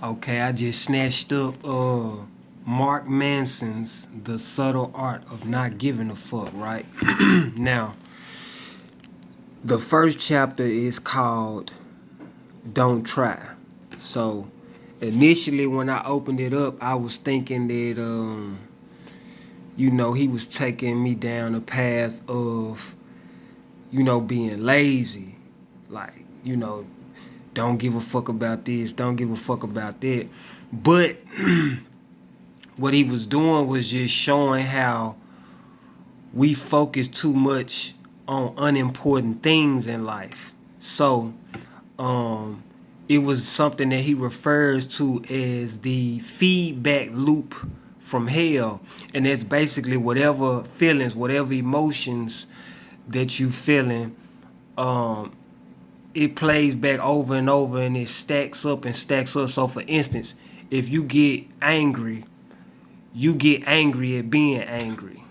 Okay, I just snatched up Mark Manson's The Subtle Art of Not Giving a Fuck, right? Now, the first chapter is called Don't Try. So, initially when I opened it up, I was thinking that he was taking me down a path of, being lazy. Like, don't give a fuck about this, don't give a fuck about that. But what he was doing was just showing how we focus too much on unimportant things in life. So, um, it was something that he refers to as the feedback loop from hell. And that's basically whatever feelings, whatever emotions that you feeling, um, it plays back over and over and it stacks up and stacks up. So for instance, if you get angry at being angry.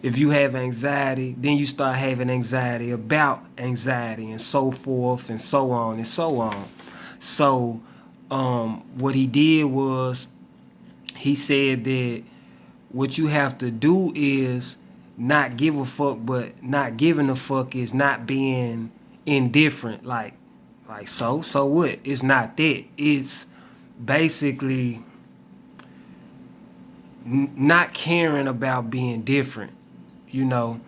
If you have anxiety, then you start having anxiety about anxiety and so forth and so on and so on. So what he did was he said that what you have to do is not give a fuck, but not giving a fuck is not being indifferent. So what? It's not that. It's basically not caring about being different, you know.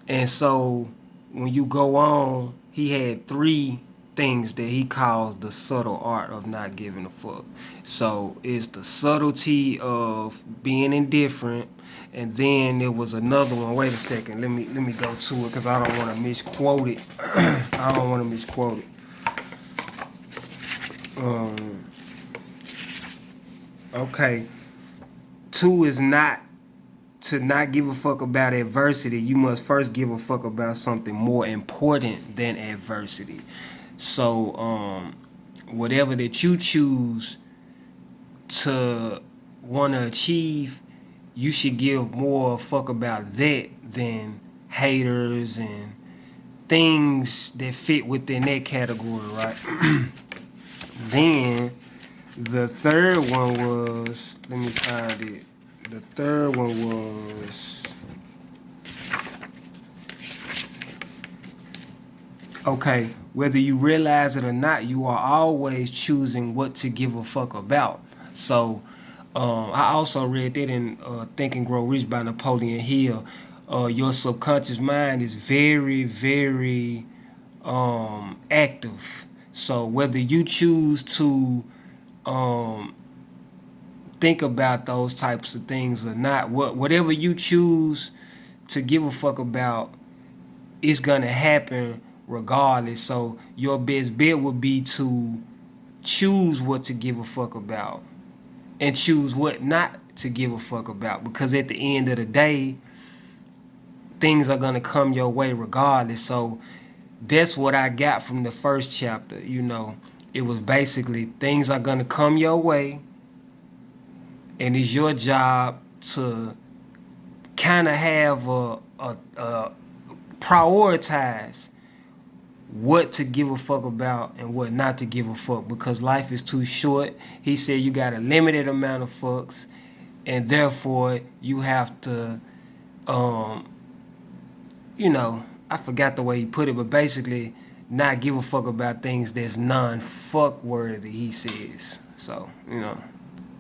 And so when you go on, he had three things that he calls the subtle art of not giving a fuck. So it's the subtlety of being indifferent, and then there was another one. Wait a second, let me go to it because I don't want to misquote it. I don't want to misquote it. Okay, two is not to not give a fuck about adversity. You must first give a fuck about something more important than adversity. So whatever that you choose to want to achieve, you should give more fuck about that than haters and things that fit within that category, right? Then the third one was, let me find it. The third one was, okay, whether you realize it or not, you are always choosing what to give a fuck about. So, I also read that in Think and Grow Rich by Napoleon Hill. Your subconscious mind is very, very active. So whether you choose to um, think about those types of things or not, whatever you choose to give a fuck about, it's gonna happen regardless. So your best bet would be to choose what to give a fuck about and choose what not to give a fuck about, because at the end of the day, things are gonna come your way regardless. So that's what I got from the first chapter. It was basically things are gonna come your way, and it's your job to kind of have a prioritize what to give a fuck about and what not to give a fuck, because life is too short. He said you got a limited amount of fucks, and therefore you have to, um, I forgot the way he put it, but basically not give a fuck about things that's non-fuck worthy, he says. So.